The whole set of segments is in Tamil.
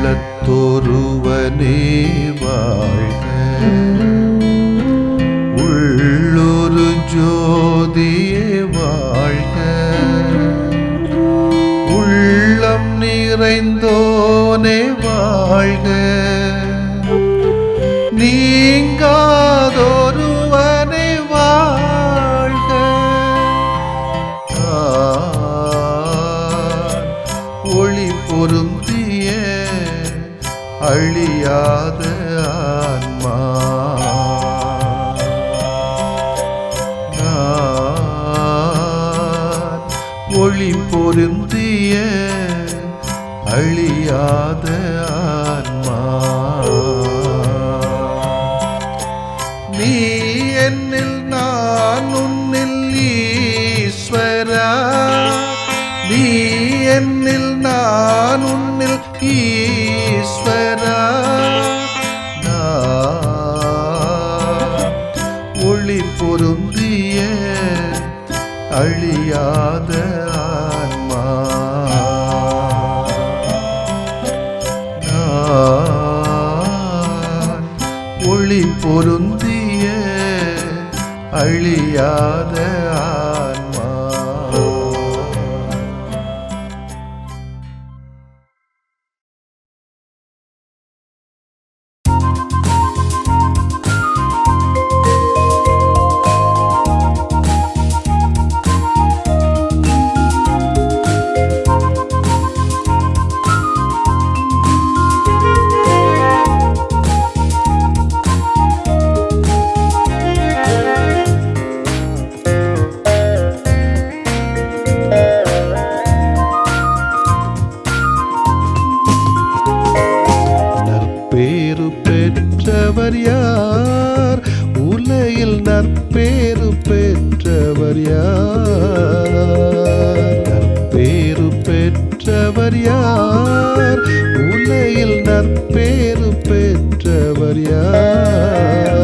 உள்ளத்தொருவனே வாழ்க, உள்ளொரு ஜோதியே வாழ்க, உள்ளம் நிறைந்தோனே வாழ்க, நீங்காதொருவனே வாழ்க, ஒளி பொருந்திய அழியாத ஆன்மா, ஒளி பொருந்திய அழியாத ஆன்மா, நீ என்னில் நான் உன்னில் ஈஸ்வரா, நீ என்னில் நான் உன்னில் ஈஸ்வரா, ஒளி பொருந்திய அழியாத ஆன்மா, ஒளி பொருந்திய அழியாத ஆன்மா. பெற்றவர் யார்? உலகில் நற்பேறு பெற்றவர் யார்? நற்பேறு பெற்றவர் யார்? உலகில் நற்பேறு பெற்றவர் யார்?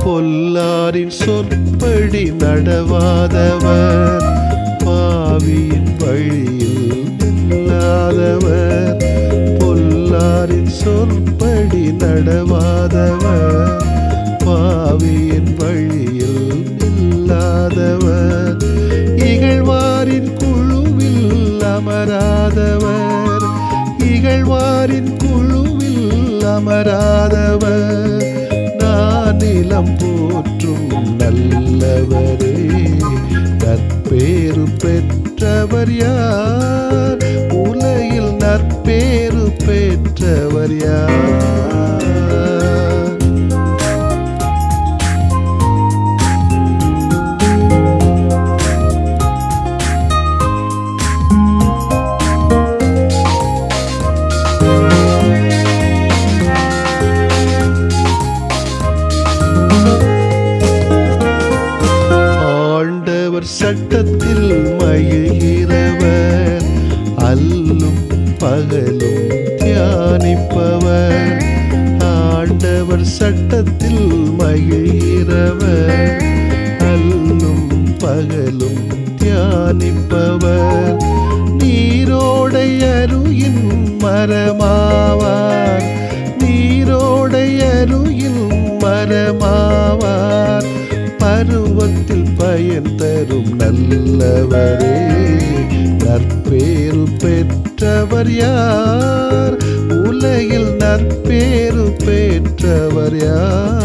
பொல்லாரின் சொற்படி நடவாதவர், பாவியின் வழியில் நில்லாதவர், பொல்லாரின் சொற்படி நடவாதவர், பாவியின் வழியில் நில்லாதவர், இகழ்வாரின் குழுவில் அமராதவர், இகழ்வாரின் குழுவில் அமராதவர், நிலம் போற்றும் நல்லவரே, நற்பேறு பெற்றவர் யார்? உலகில் நற்பேறு பெற்றவர் யார்? சட்டத்தில் மகிழ்கிறவர், அல்லும் பகலும் தியானிப்பவர், ஆண்டவர் சட்டத்தில் மகிழ்கிறவர், அல்லும் பகலும் தியானிப்பவர், நீரோடை அருகின் மரமாவார், நீரோடை அருகின் மரமாவார், பருவத்தில் பயன் தரும் நல்லவரே, நற்பேறு பெற்றவர் யார்? உலகில் நற்பேறு பெற்றவர் யார்?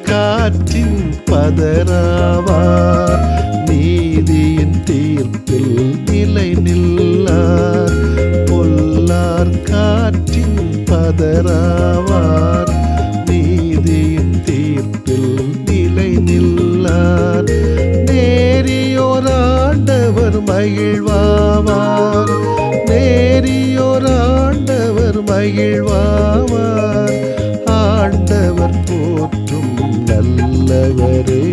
காற்றின் பதராவார், நீதியின் தீர்ப்பில் நிலை நில்லார், பொல்லார் காற்றின் பதராவார், நீதியின் தீர்ப்பில் மகிழ்வாவார். நேரியோர் ஆண்டவர் மகிழ்வாவார். ஆண்டவர் போற்றும் நல்லவரே,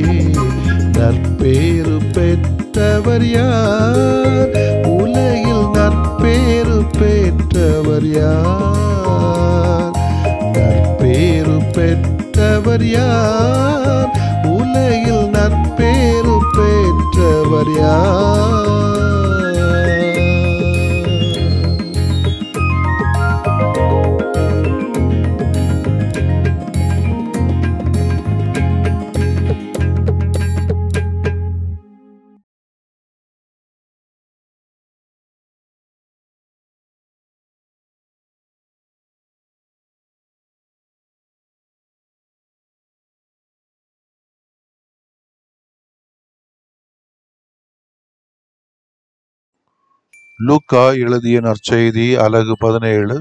நற்பேறு பெற்றவர் யார்? உலகில் நற்பேறு பெற்றவர் யார்? நற்பேறு பெற்றவர் யார்? உலகில் நற்பேறு பெற்றவர் யார்? லூக்கா எழுதிய நற்செய்தி அலகு 17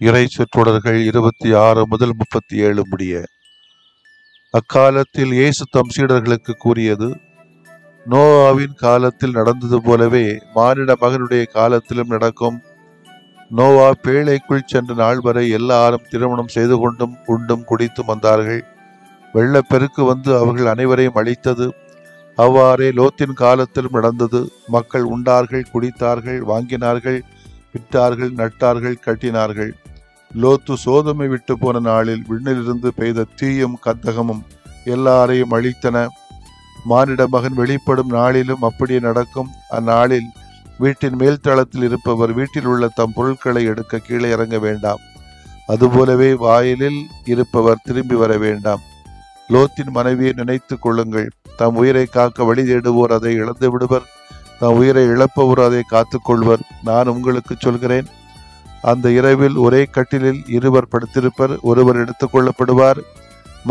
இறை சொற்றொடர்கள் 26 முதல் 37 முடிய. அக்காலத்தில் இயேசு தம் சீடர்களுக்கு கூறியது, நோவாவின் காலத்தில் நடந்தது போலவே மானிட மகனுடைய காலத்திலும் நடக்கும். நோவா பேழைக்குள் சென்ற நாள் வரை எல்லாரும் திருமணம் செய்து கொண்டும் உண்டும் குடித்தும் வந்தார்கள். வெள்ளப்பெருக்கு வந்து அவர்கள் அனைவரையும் அழித்தது. அவ்வாறே லோத்தின் காலத்திலும் நடந்தது. மக்கள் உண்டார்கள், குடித்தார்கள், வாங்கினார்கள், விற்றார்கள், நட்டார்கள், கட்டினார்கள். லோத்து சோதமை விட்டு போன நாளில் விண்ணிலிருந்து பெய்த தீயும் கந்தகமும் எல்லாரையும் அழித்தன. மானிட மகன் வெளிப்படும் நாளிலும் அப்படியே நடக்கும். அந்நாளில் வீட்டின் மேல்தளத்தில் இருப்பவர் வீட்டில் உள்ள தம் பொருட்களை எடுக்க கீழே இறங்க வேண்டாம். அதுபோலவே வாயிலில் இருப்பவர் திரும்பி வர வேண்டாம். லோத்தின் மனைவியை நினைத்து கொள்ளுங்கள். தம் உயிரை காக்க வழி தேடுவோர் அதை இழந்து விடுவர், தம் உயிரை இழப்பவோர் அதை காத்துக்கொள்வர். நான் உங்களுக்கு சொல்கிறேன், அந்த இரவில் ஒரே கட்டிலில் இருவர் படுத்திருப்பர். ஒருவர் எடுத்துக் கொள்ளப்படுவார்,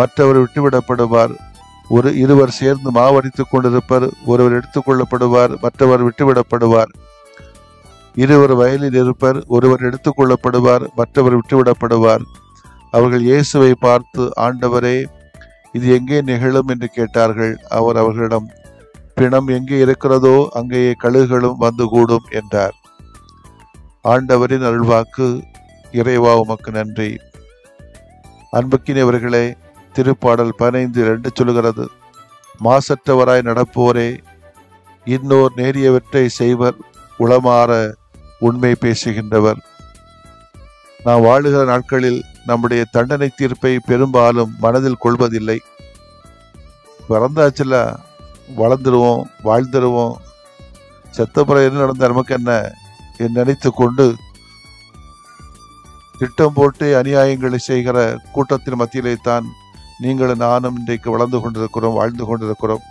மற்றவர் விட்டுவிடப்படுவார். இருவர் சேர்ந்து மாவடித்துக் கொண்டிருப்பர். ஒருவர் எடுத்துக் கொள்ளப்படுவார், மற்றவர் விட்டுவிடப்படுவார். இருவர் வயலில் இருப்பர். ஒருவர் எடுத்துக் கொள்ளப்படுவார், மற்றவர் விட்டுவிடப்படுவார். அவர்கள் இயேசுவை பார்த்து, ஆண்டவரே, இது எங்கே நிகழும் என்று கேட்டார்கள். அவர் அவர்களிடம், பிணம் எங்கே இருக்கிறதோ அங்கேயே கழுகுகளும் வந்து கூடும் என்றார். ஆண்டவரின் அருள்வாக்கு. இறைவா உமக்கு நன்றி. அன்புக்கினியவர்களே, திருப்பாடல் 15:2 சொல்கிறது, மாசற்றவராய் நடப்போரே, இன்னோர் நேரியவற்றை செய்வர், உளமாற உண்மை பேசுகின்றவர். நாம் வாழுகிற நாட்களில் நம்முடைய தண்டனை தீர்ப்பை பெரும்பாலும் மனதில் கொள்வதில்லை. பிறந்தாச்சுல வளர்ந்துருவோம், வாழ்ந்துருவோம், செத்தப்புறம் என்ன நடந்த நமக்கு என்ன நினைத்து கொண்டு திட்டம் போட்டு அநியாயங்களை செய்கிற கூட்டத்தின் மத்தியிலே தான் நீங்களும் நானும் இன்றைக்கு வளர்ந்து கொண்டிருக்கிறோம், வாழ்ந்து கொண்டிருக்கிறோம்.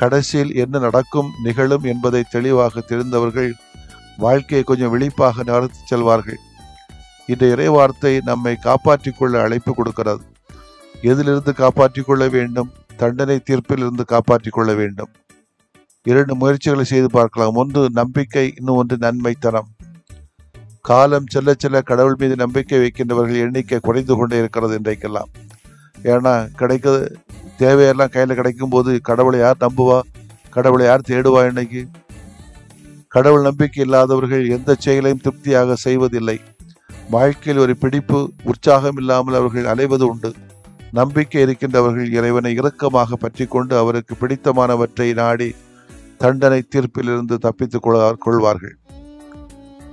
கடைசியில் என்ன நடக்கும் நிகழும் என்பதை தெளிவாக தெரிந்தவர்கள் வாழ்க்கையை கொஞ்சம் விழிப்பாக நகர்த்தி செல்வார்கள். இந்த இறைவார்த்தை நம்மை காப்பாற்றிக் கொள்ள அழைப்பு கொடுக்கிறது. எதிலிருந்து காப்பாற்றிக் கொள்ள வேண்டும்? தண்டனை தீர்ப்பில் இருந்து காப்பாற்றிக் கொள்ள வேண்டும். 2 முயற்சிகளை செய்து பார்க்கலாம். ஒன்று நம்பிக்கை, இன்னும் ஒன்று நன்மைத்தனம். காலம் செல்ல செல்ல கடவுள் மீது நம்பிக்கை வைக்கின்றவர்கள் எண்ணிக்கை குறைந்து கொண்டே இருக்கிறது இன்றைக்கெல்லாம். ஏன்னா தேவையெல்லாம் கையில் கிடைக்கும் போது கடவுளை யார் நம்புவா, கடவுளை யார் தேடுவா? இன்னைக்கு கடவுள் நம்பிக்கை இல்லாதவர்கள் எந்த செயலையும் திருப்தியாக செய்வதில்லை. வாழ்க்கையில் ஒரு பிடிப்பு, உற்சாகம் இல்லாமல் அவர்கள் அலைவது உண்டு. நம்பிக்கை இருக்கின்றவர்கள் இறைவனை இறுக்கமாக பற்றி கொண்டு அவருக்கு பிடித்தமானவற்றை நாடி தண்டனை தீர்ப்பிலிருந்து தப்பித்துக் கொள்வார்கள்.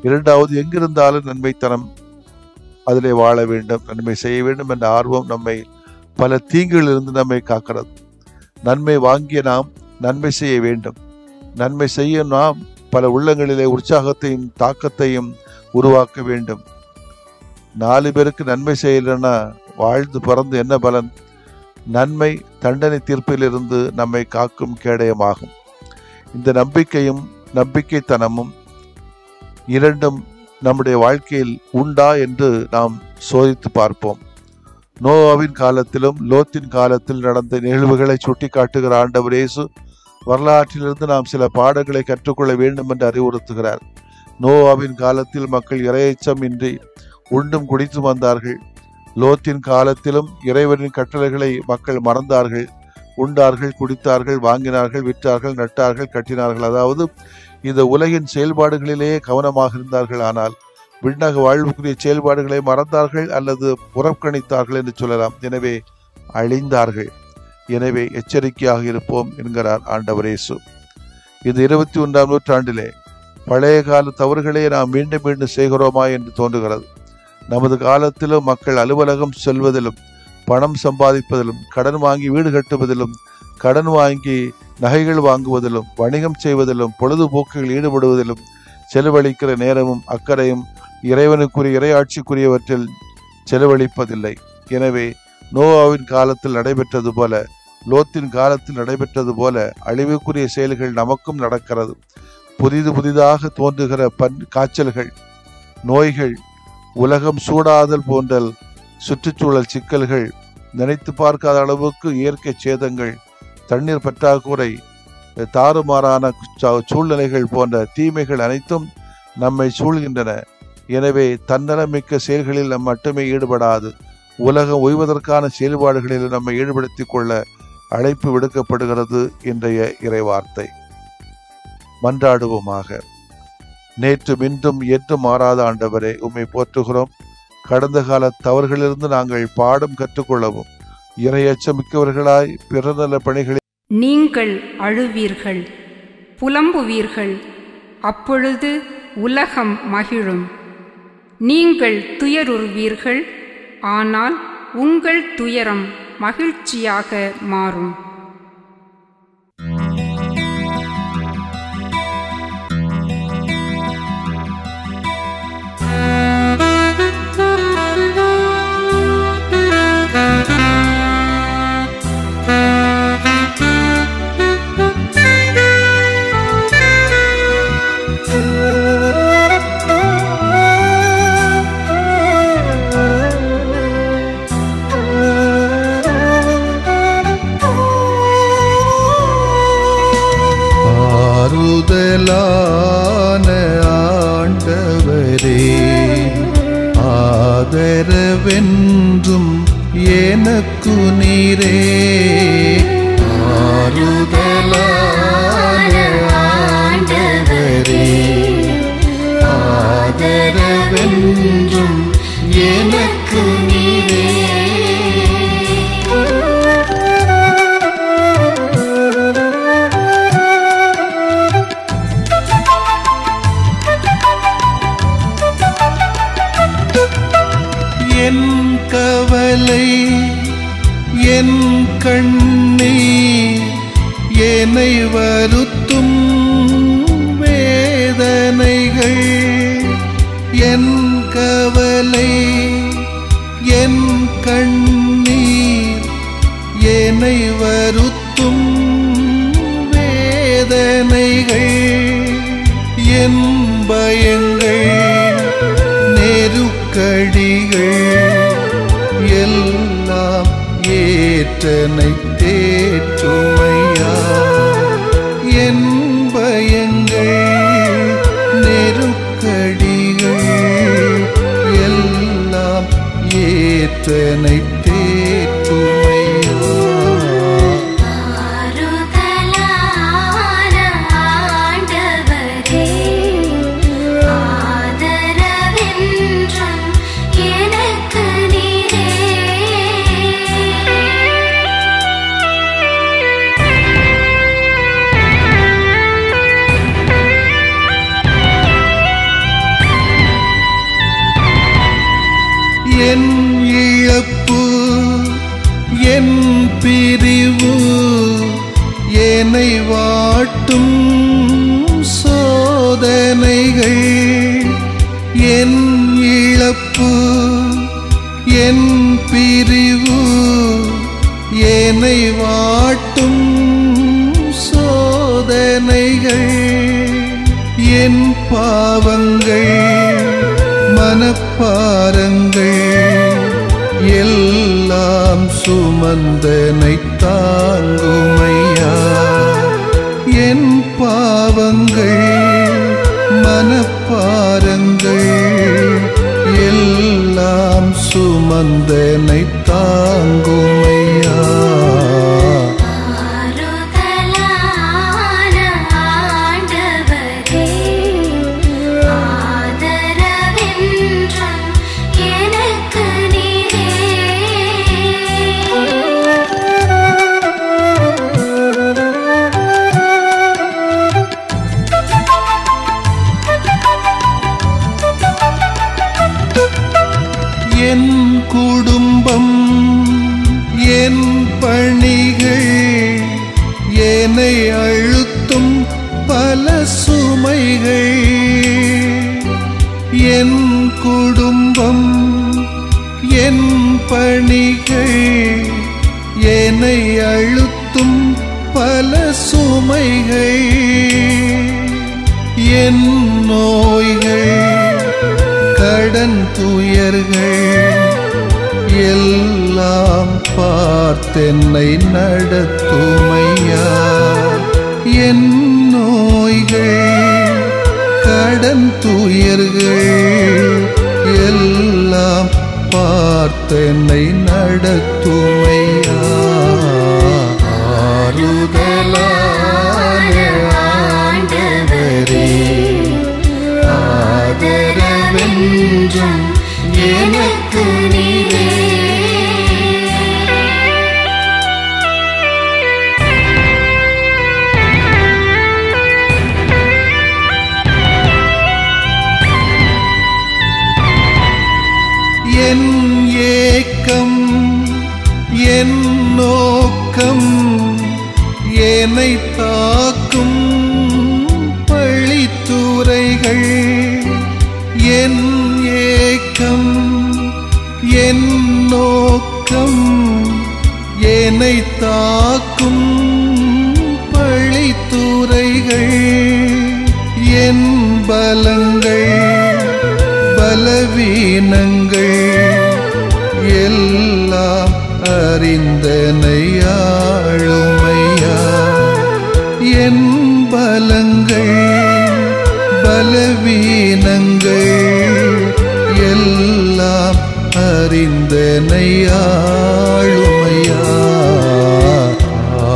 2வது, எங்கிருந்தாலும் நன்மைத்தனம், அதிலே வாழ வேண்டும், நன்மை செய்ய வேண்டும் என்ற ஆர்வம் நம்மை பல தீங்குகளிலிருந்து நம்மை காக்கிறது. நன்மை வாங்கிய நாம் நன்மை செய்ய வேண்டும். நன்மை செய்ய நாம் பல உள்ளங்களிலே உற்சாகத்தையும் தாக்கத்தையும் உருவாக்க வேண்டும். 4 பேருக்கு நன்மை செய்யலைன்னா வாழ்ந்து பிறந்து என்ன பலன்? நன்மை தண்டனை தீர்ப்பிலிருந்து நம்மை காக்கும் கேடயமாகும். இந்த நம்பிக்கையும் நம்பிக்கைத்தனமும் இரண்டும் நம்முடைய வாழ்க்கையில் உண்டா என்று நாம் சோதித்து பார்ப்போம். நோவாவின் காலத்திலும் லோத்தின் காலத்தில் நடந்த நிகழ்வுகளை சுட்டி காட்டுகிற ஆண்டவர் இயேசு வரலாற்றிலிருந்து நாம் சில பாடங்களை கற்றுக்கொள்ள வேண்டும் என்று அறிவுறுத்துகிறார். நோவாவின் காலத்தில் மக்கள் இறையச்சம் இன்றி உண்டும் குடித்து வந்தார்கள். லோத்தின் காலத்திலும் இறைவனின் கட்டளைகளை மக்கள் மறந்தார்கள். உண்டார்கள், குடித்தார்கள், வாங்கினார்கள், விற்றார்கள், நட்டார்கள், கட்டினார்கள். அதாவது இந்த உலகின் செயல்பாடுகளிலேயே கவனமாக இருந்தார்கள். ஆனால் விண்ணக வாழ்வுக்குரிய செயல்பாடுகளை மறந்தார்கள் அல்லது புறக்கணித்தார்கள் என்று சொல்லலாம். எனவே அழிந்தார்கள். எனவே எச்சரிக்கையாக இருப்போம் என்கிறார் ஆண்டவர் இயேசு. இது 21ஆம் நூற்றாண்டிலே பழைய கால தவறுகளே நாம் மீண்டும் மீண்டும் செய்கிறோமா என்று தோன்றுகிறது. நமது காலத்திலும் மக்கள் அலுவலகம் செல்வதிலும், பணம் சம்பாதிப்பதிலும், கடன் வாங்கி வீடு கட்டுவதிலும், கடன் வாங்கி நகைகள் வாங்குவதிலும், வணிகம் செய்வதிலும், பொழுதுபோக்குகள் ஈடுபடுவதிலும் செலவழிக்கிற நேரமும் அக்கறையும் இறைவனுக்குரிய இறையாட்சிக்குரியவற்றில் செலவழிப்பதில்லை. எனவே நோவாவின் காலத்தில் நடைபெற்றது போல, லோத்தின் காலத்தில் நடைபெற்றது போல அழிவுக்குரிய செயல்கள் நமக்கும் நடக்கிறது. புதிதாக தோன்றுகிற காய்ச்சல்கள், நோய்கள், உலகம் சூடாதல் போன்ற சுற்றுச்சூழல் சிக்கல்கள், நினைத்து பார்க்காத அளவுக்கு இயற்கை சேதங்கள், தண்ணீர் பற்றாக்குறை, தாறுமாறான சூழ்நிலைகள் போன்ற தீமைகள் அனைத்தும் நம்மை சூழ்கின்றன. எனவே தன்னலமிக்க செயல்களில் நம் மட்டுமே ஈடுபடாது உலகம் ஓய்வதற்கான செயல்பாடுகளில் நம்மை ஈடுபடுத்திக் கொள்ள அழைப்பு விடுக்கப்படுகிறது இன்றைய இறைவார்த்தை. மன்றாடுவோமாக. நேற்றும் இன்றும் என்றும் மாறாத ஆண்டவரே, உம்மை போற்றுகிறோம். கடந்த கால தவறுகளிலிருந்து நாங்கள் பாடம் கற்றுக்கொள்ளவும் இறையச்சமிக்கவர்களாய் பிறநல பணிகளில் நீங்கள் அழுவீர்கள், புலம்புவீர்கள், அப்பொழுது உலகம் மகிழும். நீங்கள் துயருறுவீர்கள், ஆனால் உங்கள் துயரம் மகிழ்ச்சியாக மாறும். ஆண்டவரே, ஆதரவென்றும் எனக்கு நீரே. ஆறுதலான ஆண்டவரே, ஆதரவென்றும் எனக்கு நீரே. என் கவலை, என் கண்ணீர், என்னை வருத்தும் வேதனைகள். என் கவலை, என் கண்ணீர், என்னை வருத்தும் வேதனைகள். என் பயங்கள், நெருக்கடிகள் எல்லாம் ஏற்றனை தேற்றுமையா. என் பயங்கள், நெருக்கடிகள் எல்லாம் ஏற்றனை தேற்றுமையா. என் இழப்பு, என் பிரிவு, என்னை வாட்டும் சோதனைகள். என் இழப்பு, என் பிரிவு, என்னை வாட்டும் சோதனைகள். என் பாவங்கள், மனப்பாரங்கள் எல்லாம் சுமந்தனை தாங்குமையா. என் பாவங்கள், மனப்பாரங்கள் எல்லாம் சுமந்தனை தாங்குமையா. என்னை அழுத்தும் பல சுமைகள், என் குடும்பம் என் பணிகள், என்னை அழுத்தும் பல சுமைகள், என் நோய்கள் கடன் துயர்கள் எல்லாம் பார்த்தென்னை நடத்துமையா. என் நோய்கள் கடன் துயர்கள் எல்லாம் பார்த்தென்னை நடத்துமையா. ஆறுதலான ஆண்டவரே, ஆதரவென்றும் எனக்கு நீரே. என் ஏக்கம் என் நோக்கம் என்னை தாக்கும் பழித்துரைகள், என் ஏக்கம் என் நோக்கம் என்னை தாக்கும் பழித்துரைகள், என் பலங்கள் பலவீனங்கள் எல்லாம் அறிந்தனை ஆளுமையா. என் பலங்கள் பலவீனங்கள் எல்லாம் அறிந்தனை ஆளுமையா.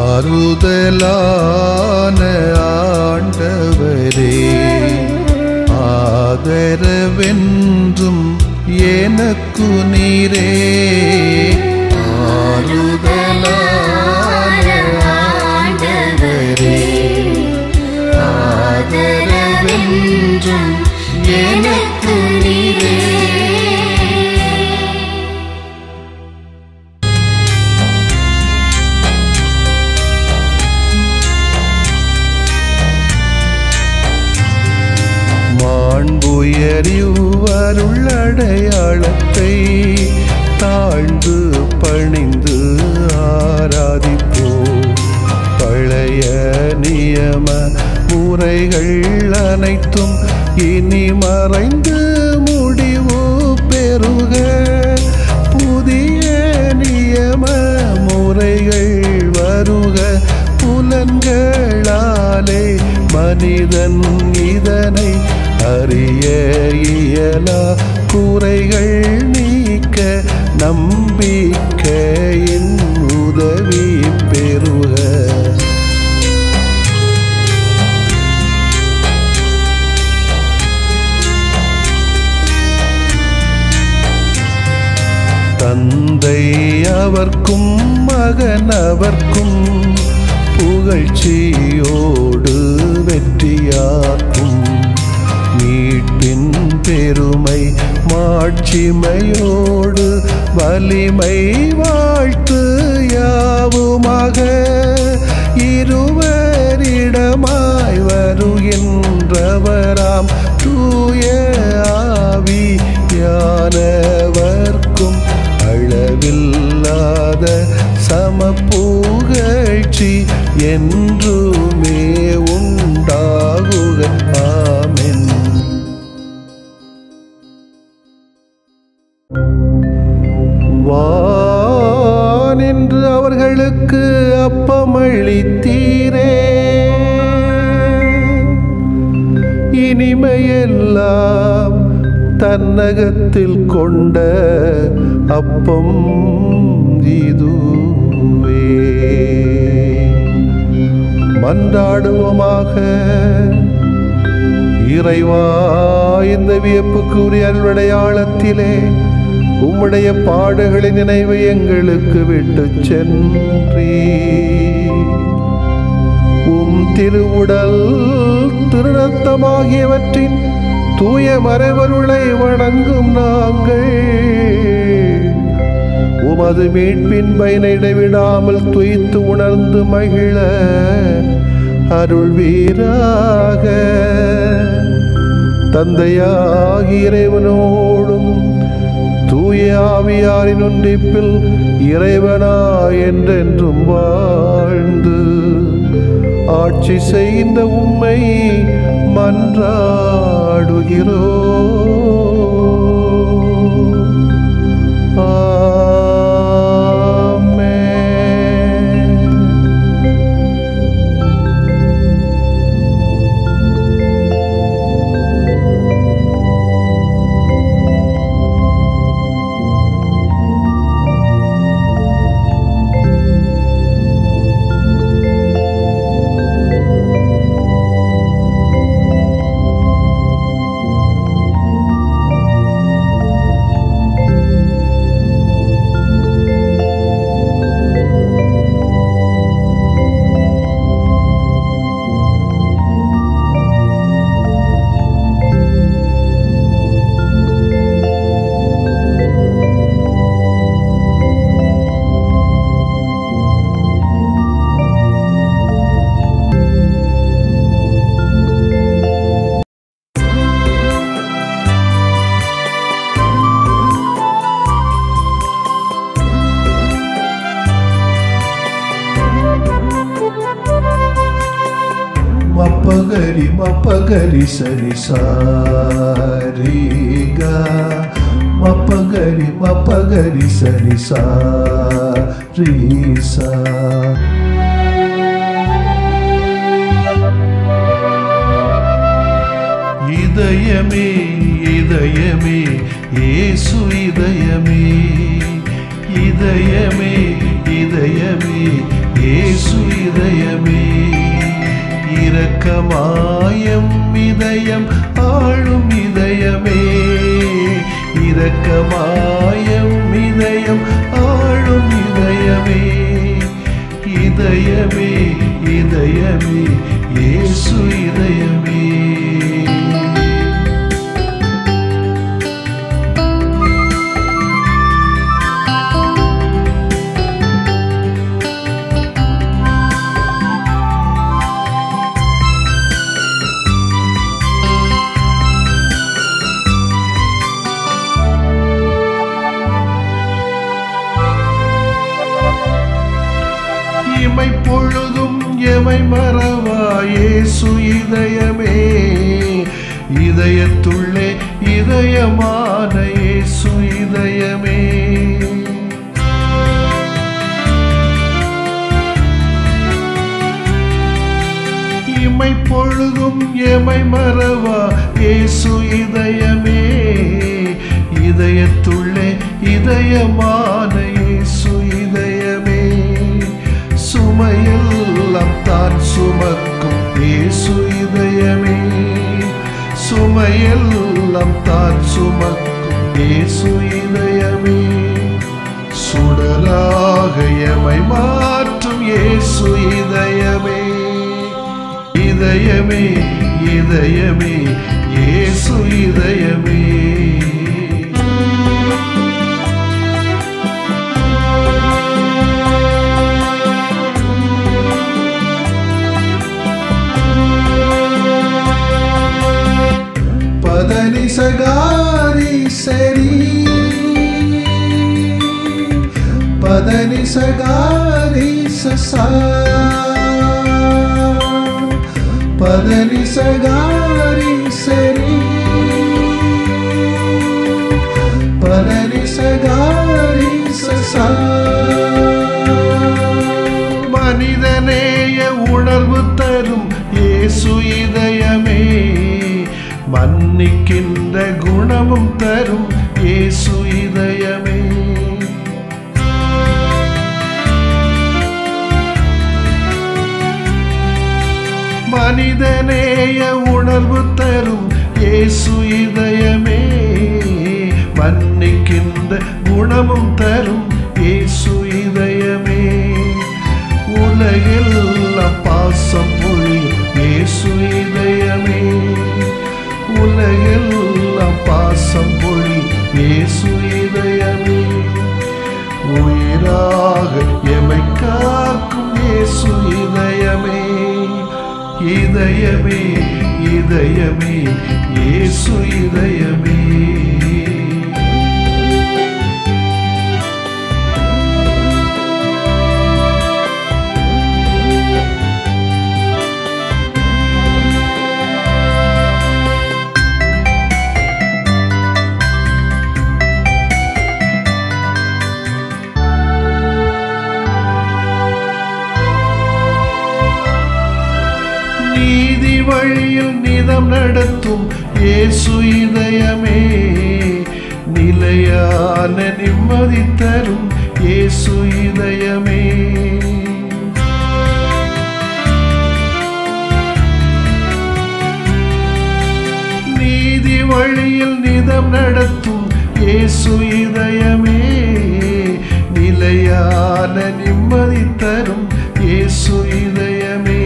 ஆறுதலான ஆண்டவரே, ஆதரவென்றும் எனக்கு நீரே. ஆறுதலான ஆண்டவரே, ஆதரவென்றும் எனக்கு நீரே. மாண்புயரிவருள் அடையாளத்தை தாழ்ந்து பணிந்து ஆராதிப்போம். பழைய நியம முறைகள் அனைத்தும் இனி மறைந்து முடிவு பெறுக. புதிய நியம முறைகள் வருக. புலன்களாலே மனிதன் இதனை அறிய இயலா. குறைகள் நீக்க நம்பிக்கையின் உதவி பெறுக. தந்தை அவர்க்கும் மகன் அவர்க்கும் புகழ்ச்சியோடு வெற்றியாக்கும். மீட்பின் பெருமை மாட்சிமையோடு வலிமை வாழ்த்து யாவுமாக. இருவரிடமாய் வருகின்றவராம் தூய ஆவியானவர்க்கும் அளவில்லாத சமப்புகழ்ச்சி என்றுமே உண்டாகுக. ஆமென். வானின்று அவர்களுக்கு அப்பமளித்தீரே, இனிமையெல்லாம் தன்னகத்தில் கொண்ட அப்பம் இதுவே. மன்றாடுவோமாக. இறைவா, இந்த வியப்புக்குரிய அருளடையாளத்திலே உம்முடைய பாடுகளின் நினைவு எங்களுக்கு விட்டு சென்றீ. உம் திருவுடல் திருரத்தமாகியவற்றின் தூய மறைவருளை வணங்கும் நாங்கள் உமது மீட்பின் பயனை இடைவிடாமல் துய்த்து உணர்ந்து மகிழ அருள்வீராக. தந்தையாகிய இறைவனோடும் தூய ஆவியாரின் ஒன்றிப்பில் இறைவனா என்றென்றும் வாழ்ந்து ஆட்சி செய்கின்ற உம்மை மன்றாடுகிறோ. Mapagari mapagari sari sariga, mapagari mapagari sari sarisa. இதயமே இதயமே இயேசு இதயமே, இதயமே இதயமே இயேசு இதயமே. இரக்கமாயம் இதயம் ஆளும் இதயமே, இரக்கமாயம் இதயம் ஆளும் இதயமே. இதயமே இதயமே இயேசு இதயமே. பொழுதும் எமை மறவா இயேசு இதயமே, இதயத்துள்ளே இதயமான இயேசு இதயமே. இமை பொழுதும் எமை மறவா இயேசு இதயமே, இதயத்துள்ளே இதயமான இயேசு இதயமே. சுமையெல்லாம் தான் சுமக்கும் இயேசு இதயமே, சுமையெல்லாம் தான் சுமக்கும் இயேசு இதயமே. சுடராக எமை மாற்றும் இயேசு இதயமே, இதயமே இதயமே இயேசு இதயமே. பதனி சகாரி சரி, பதனி சகாரி சசா, பதனி சகாரி சரி, பதனி சகாரி சசா. மனிதநேய உணர்வு தரும் இயேசு இதயமே, மன்னிக்கின்ற குணமும் தரும் இயேசு இதயமே. மனிதநேய உணர்வு தரும் இயேசு இதயமே, மன்னிக்கின்ற குணமும் தரும் இயேசு இதயமே. உலகெல்லாம் பாசம் பொழியும் இயேசு இதயமே, உலகெல்லாம் பாசம் பொழியும் இயேசு இதயமே. இதயமே இதயமே இயேசு இதயமே. நீதி வழியில் நிதம் நடத்தும் இயேசு இதயமே, நிலையான நிம்மதி தரும் இயேசு இதயமே. நீதி வழியில் நிதம் நடத்தும் இயேசு இதயமே, நிலையான நிம்மதி தரும் இயேசு இதயமே.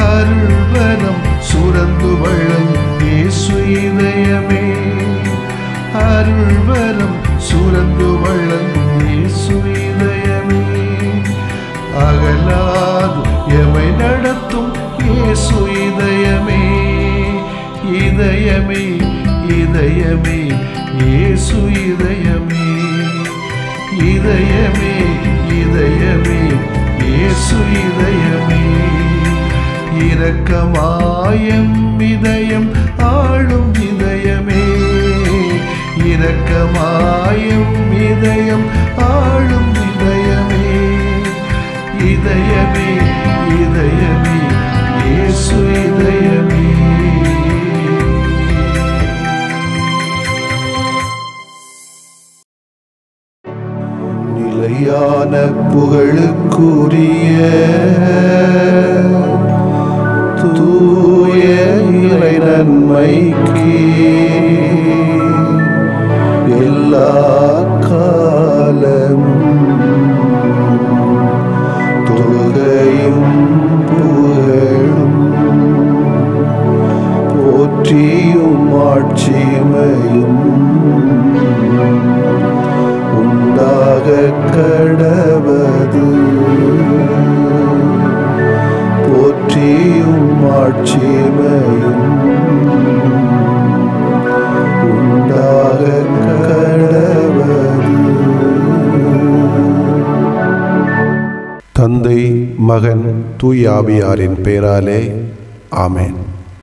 அருள்வரம் சுரந்து வழங்கும் இயேசு இதயமே, அருள்வரம் சுரந்து வழங்கும் இயேசு இதயமே. அகலாது எமை நடத்தும் இயேசு இதயமே, இதயமே இதயமே இயேசு இதயமே, இதயமே இதயமே இயேசு இதயமே. இரக்கமாயம் இதயம் ஆளும் இதயமே, இரக்கமாயம் இதயம் ஆளும் இதயமே. இதயமே இதயமே இயேசு இதயமே. நிலையான புகழுக்குரிய தூய இறை நன்மைக்கு எல்லா காலமும் தொழுகையும் புகழும் போற்றியும் ஆட்சிமையும் உண்டாக கடவது. போற்றியும் ஆட்சிமையும் உண்டாக கடவது. தந்தை மகன் தூய ஆவியாரின் பெயராலே ஆமென்.